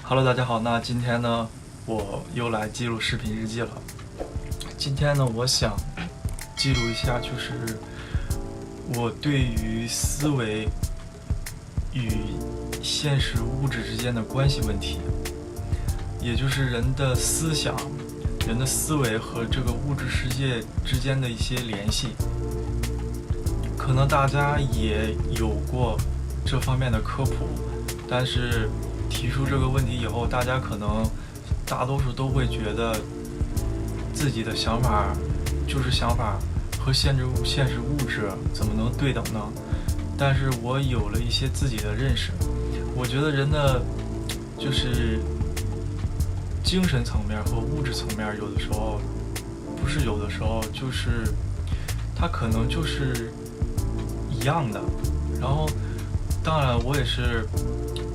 Hello，大家好。那今天呢，我又来记录视频日记了。今天呢，我想记录一下，就是我对于思维与现实物质之间的关系问题，也就是人的思想、人的思维和这个物质世界之间的一些联系。可能大家也有过这方面的科普，但是提出这个问题以后，大家可能大多数都会觉得自己的想法就是想法，和现实物质怎么能对等呢？但是我有了一些自己的认识，我觉得人的就是精神层面和物质层面，有的时候不是，有的时候就是它可能就是一样的。然后当然我也是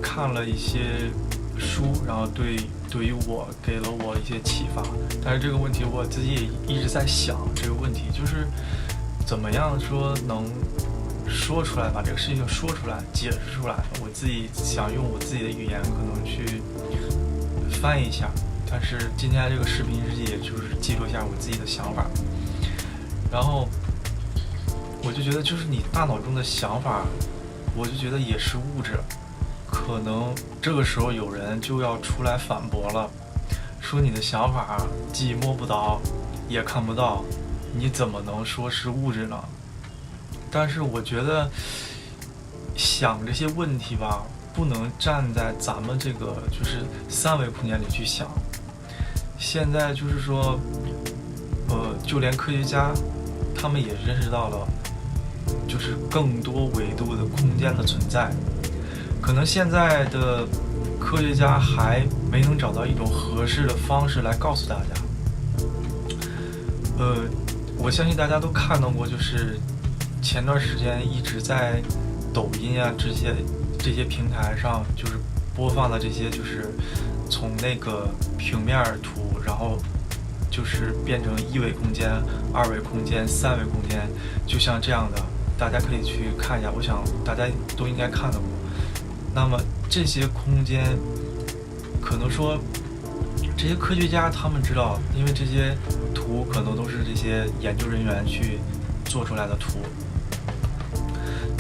看了一些书，然后对于我给了我一些启发。但是这个问题我自己也一直在想，这个问题就是怎么样说能说出来，把这个事情说出来，解释出来。我自己想用我自己的语言可能去翻译一下，但是今天这个视频日记也就是记录一下我自己的想法。然后我就觉得，就是你大脑中的想法，我就觉得也是物质。可能这个时候有人就要出来反驳了，说你的想法既摸不着也看不到，你怎么能说是物质呢？但是我觉得想这些问题吧，不能站在咱们这个就是三维空间里去想。现在就是说就连科学家他们也认识到了就是更多维度的空间的存在。可能现在的科学家还没能找到一种合适的方式来告诉大家。我相信大家都看到过，就是前段时间一直在抖音啊这些平台上，就是播放的这些，就是从那个平面图，然后就是变成一维空间、二维空间、三维空间，就像这样的，大家可以去看一下。我想大家都应该看到过。那么这些空间，可能说这些科学家他们知道，因为这些图可能都是这些研究人员去做出来的图，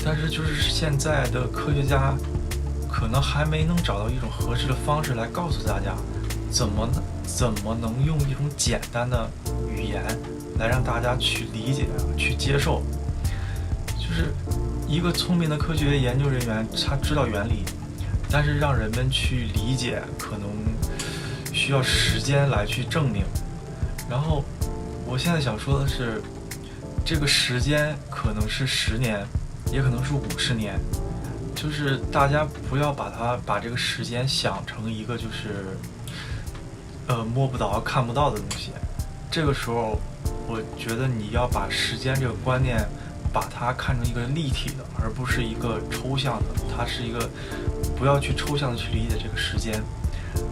但是就是现在的科学家可能还没能找到一种合适的方式来告诉大家怎么能用一种简单的语言来让大家去理解去接受。就是一个聪明的科学研究人员，他知道原理，但是让人们去理解可能需要时间来去证明。然后我现在想说的是，这个时间可能是10年，也可能是50年。就是大家不要把这个时间想成一个就是摸不着看不到的东西。这个时候我觉得你要把时间这个观念把它看成一个立体的，而不是一个抽象的。它是一个不要去抽象的去理解这个时间。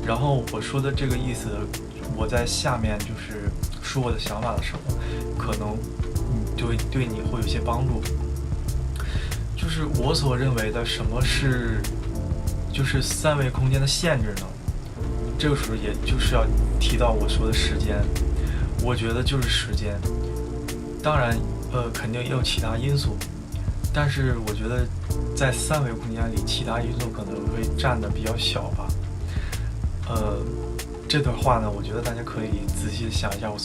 然后我说的这个意思，我在下面就是说我的想法的时候，可能对你会有些帮助。就是我所认为的什么是就是三维空间的限制呢？这个时候也就是要提到我说的时间。我觉得就是时间，当然肯定也有其他因素，但是我觉得在三维空间里，其他因素可能会占的比较小吧。这段话呢，我觉得大家可以仔细想一下我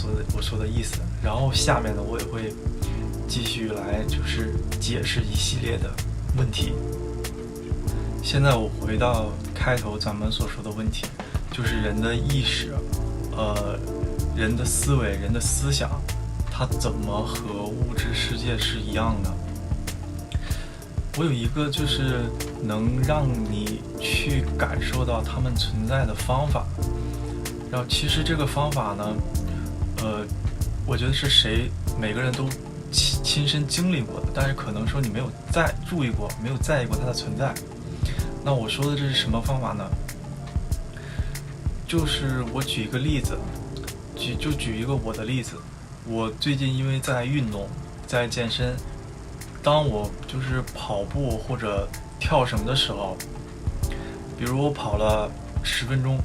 说的意思。然后下面呢，我也会继续来就是解释一系列的问题。现在我回到开头咱们所说的问题，就是人的意识，人的思维，人的思想，它怎么和物质世界是一样的？我有一个就是能让你去感受到它们存在的方法。然后其实这个方法呢，我觉得是每个人都亲身经历过的，但是可能说你没有注意过，没有在意过它的存在。那我说的这是什么方法呢？就是我举一个例子，举一个我的例子。我最近因为在运动，在健身，当我就是跑步或者跳绳的时候，比如我跑了10分钟，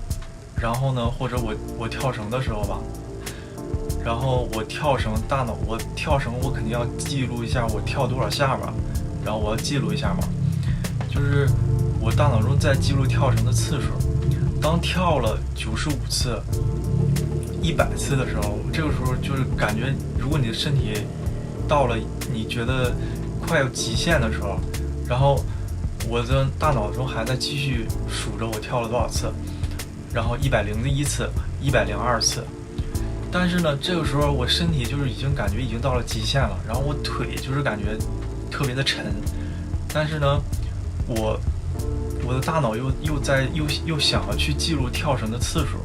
然后呢，或者我跳绳的时候吧，然后我跳绳，大脑我跳绳，我肯定要记录一下我跳多少下吧，然后我要记录一下嘛，就是我大脑中在记录跳绳的次数。当跳了95次、100次的时候，这个时候就是感觉，如果你的身体到了你觉得快要极限的时候，然后我的大脑中还在继续数着我跳了多少次，然后101次、102次。但是呢，这个时候我身体就是已经感觉已经到了极限了，然后我腿就是感觉特别的沉，但是呢，我的大脑又想要去记录跳绳的次数，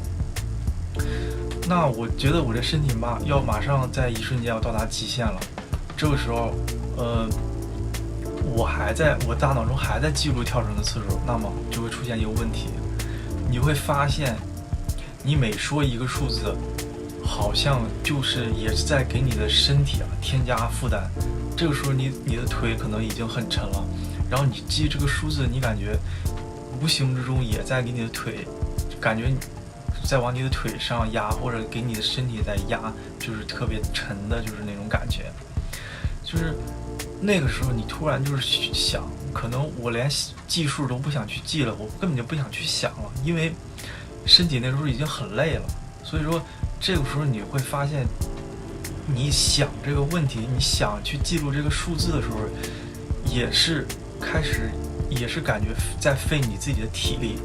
那我觉得我的身体要马上在一瞬间要到达极限了。这个时候，我大脑中还在记录跳绳的次数，那么就会出现一个问题，你会发现，你每说一个数字，好像就是也是在给你的身体添加负担。这个时候你的腿可能已经很沉了，然后你记这个数字，你感觉无形之中也在给你的腿，感觉在往你的腿上压，或者给你的身体在压，就是特别沉的，就是那种感觉。就是那个时候你突然就是想，可能我连计数都不想去记了，我根本就不想去想了，因为身体那时候已经很累了。所以说这个时候你会发现，你想这个问题，你想去记录这个数字的时候，也是感觉在费你自己的体力。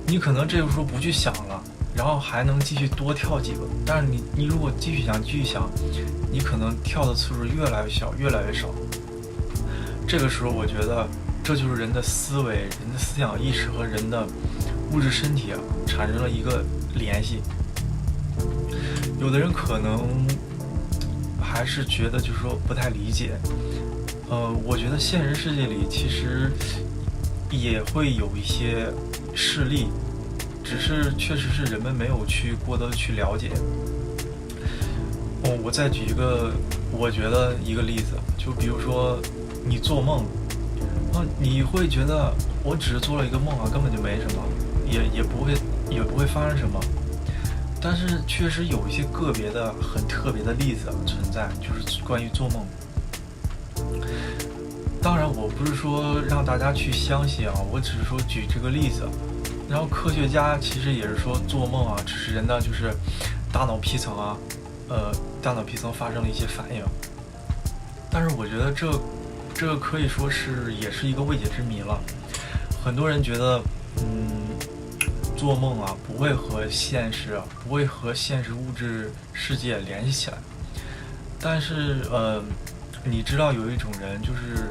你可能这个时候不去想了，然后还能继续多跳几个，但是你如果继续想，你可能跳的次数越来越小，越来越少。这个时候我觉得这就是人的思维、人的思想意识和人的物质身体产生了一个联系。有的人可能还是觉得就是说不太理解，我觉得现实世界里其实也会有一些事例，只是确实是人们没有去过多的去了解。我再举一个我觉得一个例子，就比如说你做梦，你会觉得我只是做了一个梦根本就没什么，也不会发生什么。但是确实有一些个别的很特别的例子存在，就是关于做梦。当然我不是说让大家去相信我只是说举这个例子。然后科学家其实也是说做梦只是人的就是大脑皮层大脑皮层发生了一些反应。但是我觉得这个可以说也是一个未解之谜了。很多人觉得做梦不会和现实物质世界联系起来。但是你知道有一种人，就是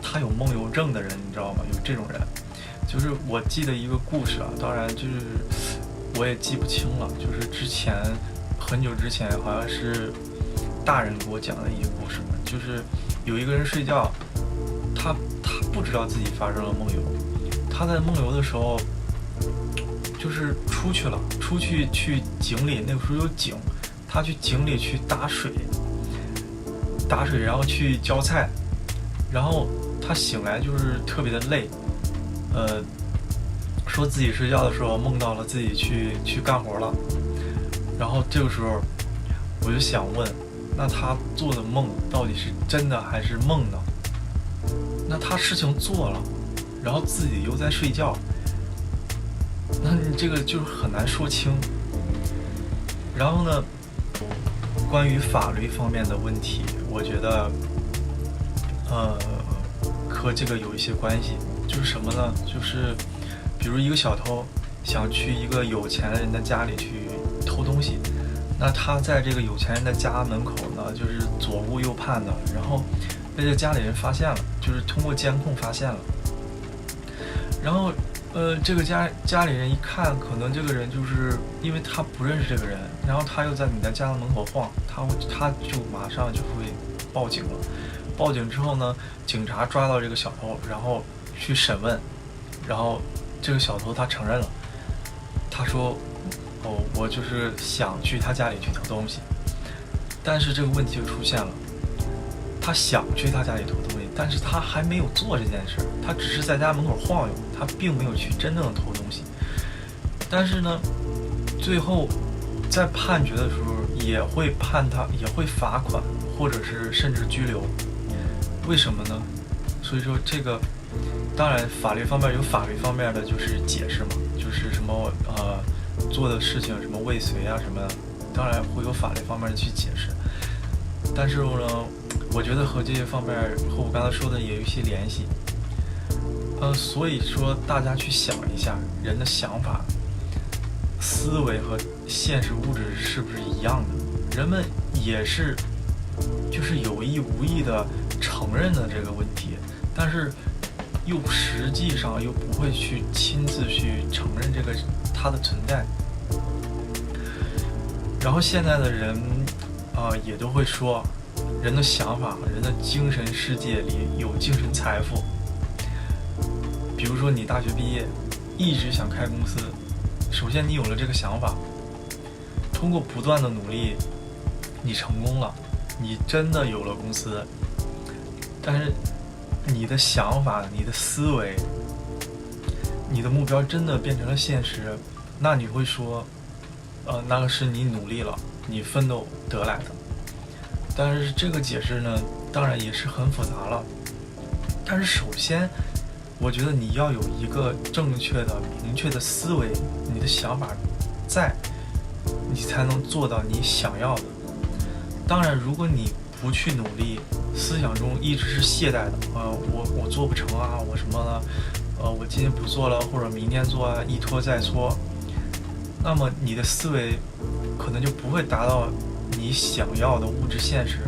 他有梦游症的人，你知道吗？有这种人，就是我记得一个故事当然就是我也记不清了，就是很久之前好像是大人给我讲的一个故事，就是有一个人睡觉，他不知道自己发生了梦游，他在梦游的时候就是出去井里，那个时候有井，他去井里去打水，然后去浇菜，然后他醒来就是特别的累，说自己睡觉的时候梦到了自己去干活了。然后这个时候我就想问，那他做的梦到底是真的还是梦呢？那他事情做了，然后自己又在睡觉，那你这个就是很难说清。然后呢，关于法律方面的问题，我觉得和这个有一些关系。就是什么呢？就是比如一个小偷想去一个有钱人的家里去偷东西，那他在这个有钱人的家门口呢，就是左顾右盼的，然后被这家里人发现了，就是通过监控发现了。然后这个家里人一看，可能这个人就是因为他不认识这个人，然后他又在你的家的门口晃，他就马上就会报警了。报警之后呢，警察抓到这个小偷，然后去审问，然后这个小偷他承认了，他说我就是想去他家里去偷东西。但是这个问题就出现了，他想去他家里偷东西，但是他还没有做这件事，他只是在家门口晃悠，他并没有去真正的偷东西。但是呢，最后在判决的时候也会判他，也会罚款，或者是甚至拘留。为什么呢？所以说这个当然法律方面有法律方面的就是解释嘛，就是什么做的事情什么未遂啊什么的，当然会有法律方面的去解释。但是呢，我觉得和这些方面和我刚才说的也有一些联系。所以说大家去想一下，人的想法、思维和现实物质是不是一样的？人们也是就是有意无意的承认了这个问题，但是又实际上又不会去亲自去承认这个它的存在。然后现在的人也都会说，人的想法，人的精神世界里有精神财富。比如说你大学毕业一直想开公司，首先你有了这个想法，通过不断的努力你成功了，你真的有了公司，但是你的想法、你的思维、你的目标真的变成了现实，那你会说那个是你努力了，你奋斗得来的。但是这个解释呢，当然也是很复杂了。但是首先我觉得你要有一个正确的明确的思维，你的想法在，你才能做到你想要的。当然如果你不去努力，思想中一直是懈怠的我做不成啊，我什么呢我今天不做了，或者明天做啊，一拖再拖，那么你的思维可能就不会达到你想要的物质现实。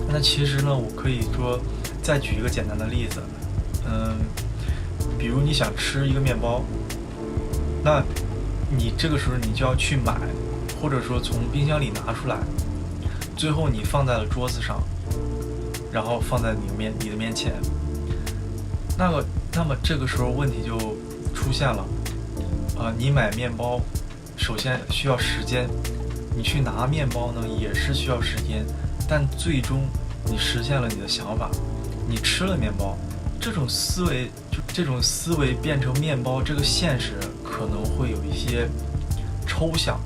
那其实呢，我可以说再举一个简单的例子，比如你想吃一个面包，那你这个时候你就要去买，或者说从冰箱里拿出来，最后你放在了桌子上，然后放在你的面前。那么这个时候问题就出现了，你买面包首先需要时间，你去拿面包呢也是需要时间，但最终你实现了你的想法，你吃了面包。这种思维变成面包这个现实可能会有一些抽象，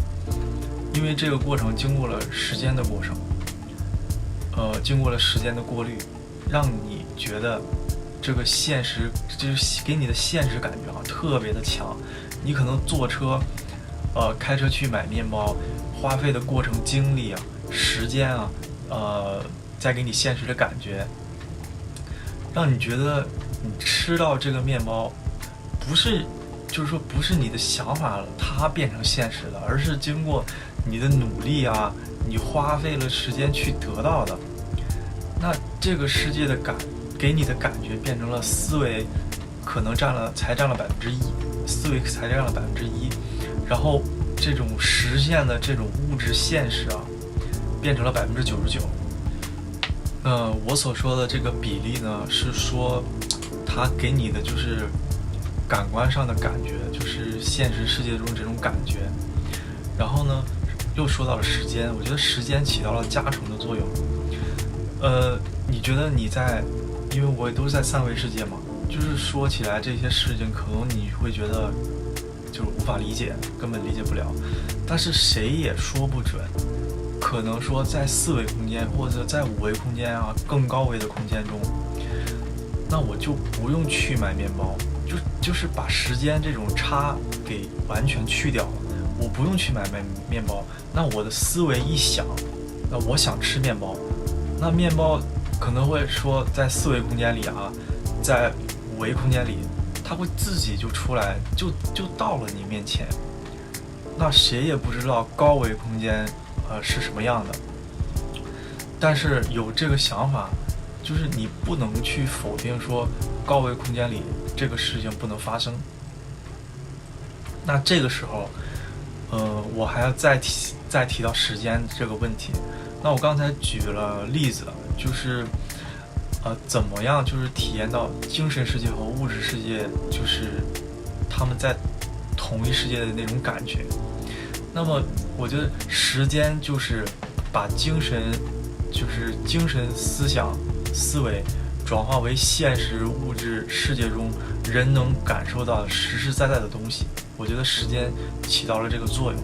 因为这个过程经过了时间的过程，经过了时间的过滤，让你觉得这个现实就是给你的现实感觉特别的强。你可能坐车开车去买面包，花费的过程精力时间再给你现实的感觉，让你觉得你吃到这个面包不是你的想法了，它变成现实的，而是经过你的努力你花费了时间去得到的。那这个世界的给你的感觉变成了思维，可能才占了1%，思维才占了1%，然后这种实现的这种物质现实变成了99%。我所说的这个比例呢，是说它给你的就是感官上的感觉，就是现实世界中这种感觉。然后呢，又说到了时间，我觉得时间起到了加成的作用。你觉得因为我也都是在3维世界嘛，就是说起来这些事情，可能你会觉得就是无法理解，根本理解不了。但是谁也说不准，可能说在4维空间或者在5维空间更高维的空间中，那我就不用去买面包，就是把时间这种差给完全去掉了，我不用去买面包。那我的思维一想，那我想吃面包，那面包可能会说在4维空间里在5维空间里，它会自己就出来，就到了你面前。那谁也不知道高维空间是什么样的，但是有这个想法，就是你不能去否定说高维空间里这个事情不能发生。那这个时候我还要再提到时间这个问题。那我刚才举了例子，就是怎么样就是体验到精神世界和物质世界就是他们在同一世界的那种感觉。那么我觉得时间就是把精神思想思维转化为现实物质世界中人能感受到实实在在的东西。我觉得时间起到了这个作用。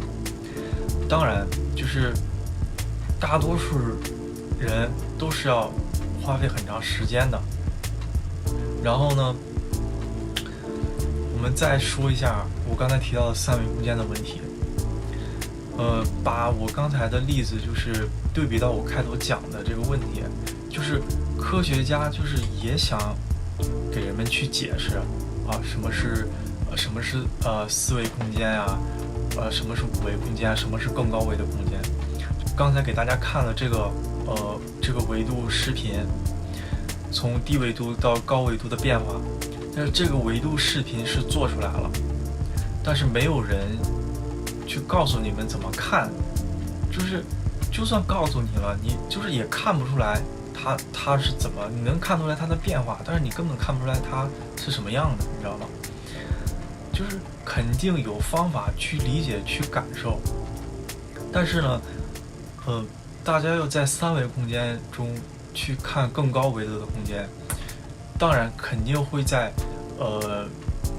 当然，就是大多数人都是要花费很长时间的。然后呢，我们再说一下我刚才提到的三维空间的问题。把我刚才的例子就是对比到我开头讲的这个问题，就是科学家就是也想给人们去解释啊，什么是四维空间啊，什么是五维空间，什么是更高维的空间。刚才给大家看了这个维度视频，从低维度到高维度的变化，但是这个维度视频是做出来了，但是没有人去告诉你们怎么看，就算告诉你了，你就是也看不出来它是怎么，你能看出来它的变化，但是你根本看不出来它是什么样的，你知道吗？就是肯定有方法去理解去感受，但是呢大家要在三维空间中去看更高维度的空间，当然肯定会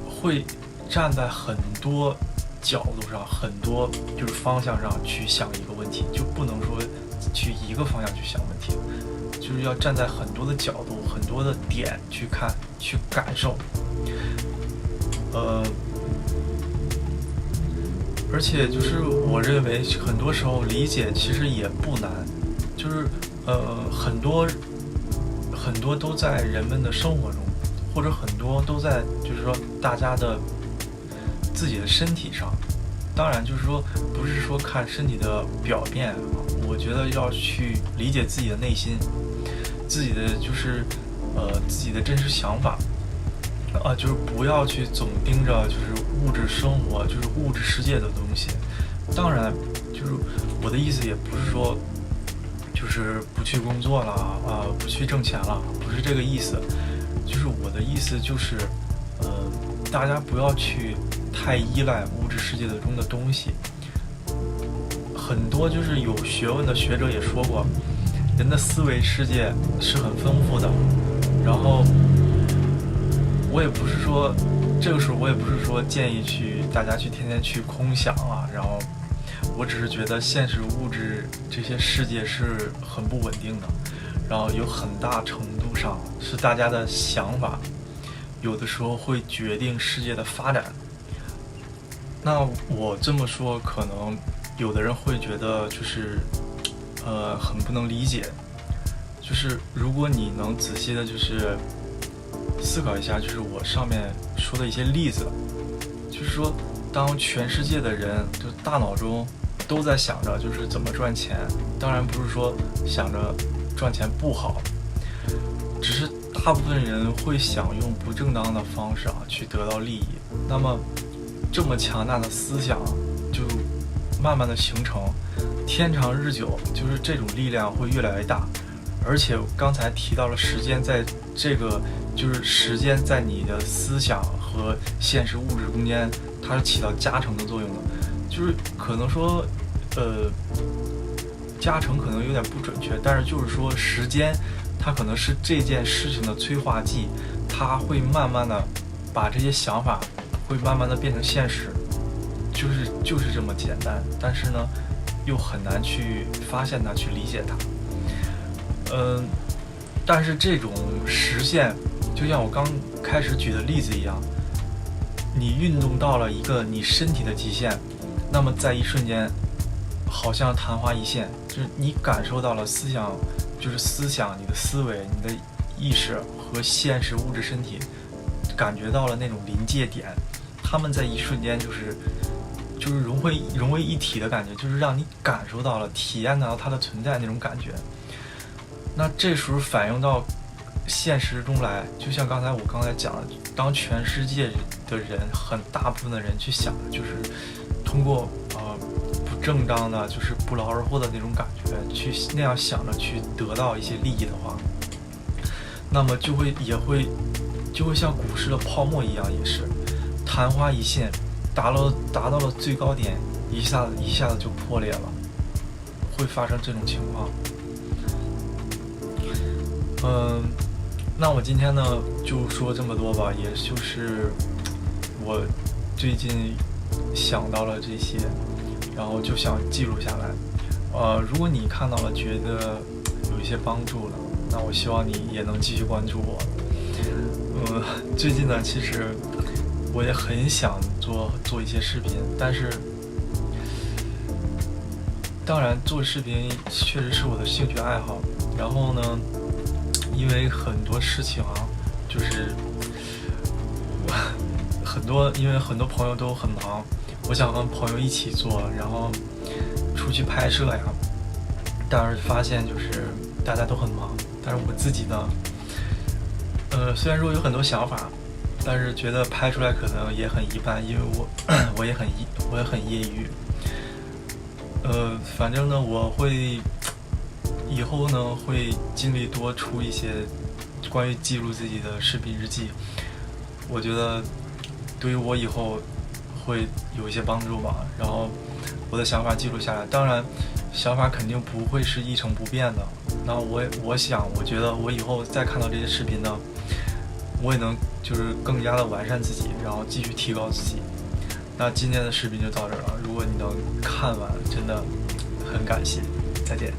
会站在很多角度上，很多就是方向上去想一个问题，就不能说去一个方向去想问题，就是要站在很多的角度、很多的点去看、去感受。而且就是我认为很多时候理解其实也不难，就是很多都在人们的生活中，或者很多都在就是说大家的自己的身体上。当然就是说不是说看身体的表面，我觉得要去理解自己的内心，自己的就是自己的真实想法就是不要去总盯着就是物质生活，就是物质世界的东西。当然就是我的意思也不是说就是不去工作了不去挣钱了，不是这个意思。就是我的意思就是大家不要去太依赖物质世界中的东西。很多就是有学问的学者也说过，人的思维世界是很丰富的。然后我也不是说这个时候我也不是说建议大家去天天去空想然后我只是觉得现实物质这些世界是很不稳定的，然后有很大程度上是大家的想法有的时候会决定世界的发展。那我这么说可能有的人会觉得就是很不能理解，就是如果你能仔细的就是思考一下，就是我上面说的一些例子，就是说当全世界的人就大脑中都在想着就是怎么赚钱，当然不是说想着赚钱不好，只是大部分人会想用不正当的方式去得到利益。那么这么强大的思想就慢慢的形成，天长日久，就是这种力量会越来越大。而且刚才提到了时间，在这个就是时间在你的思想和现实物质空间它是起到加成的作用的。就是可能说加成可能有点不准确，但是就是说时间它可能是这件事情的催化剂，它会慢慢的把这些想法会慢慢的变成现实，就是这么简单。但是呢又很难去发现它，去理解它。但是这种实现就像我刚开始举的例子一样，你运动到了一个你身体的极限，那么在一瞬间好像昙花一现，就是你感受到了思想，就是思想，你的思维，你的意识和现实物质身体感觉到了那种临界点，他们在一瞬间就是融为一体的感觉，就是让你感受到了体验到它的存在那种感觉。那这时候反映到现实中来，就像刚才讲的，当全世界的人很大部分的人去想的就是通过不正当的就是不劳而获的那种感觉去那样想着去得到一些利益的话，那么就会像股市的泡沫一样，也是昙花一现，达到了最高点，一下子就破裂了，会发生这种情况。那我今天呢就说这么多吧，也就是我最近想到了这些，然后就想记录下来。如果你看到了，觉得有一些帮助了，那我希望你也能继续关注我。最近呢，其实我也很想做一些视频，但是当然做视频确实是我的兴趣爱好。然后呢，因为很多事情啊，就是因为很多朋友都很忙，我想和朋友一起做，然后出去拍摄呀，但是发现就是大家都很忙，但是我自己呢，虽然说有很多想法，但是觉得拍出来可能也很一般，因为我也很业余。反正呢，我会以后呢会尽力多出一些关于记录自己的视频日记，我觉得对于我以后会有一些帮助吧。然后我的想法记录下来，当然想法肯定不会是一成不变的。那我觉得我以后再看到这些视频呢，我也能就是更加的完善自己，然后继续提高自己。那今天的视频就到这儿了，如果你能看完，真的很感谢，再见。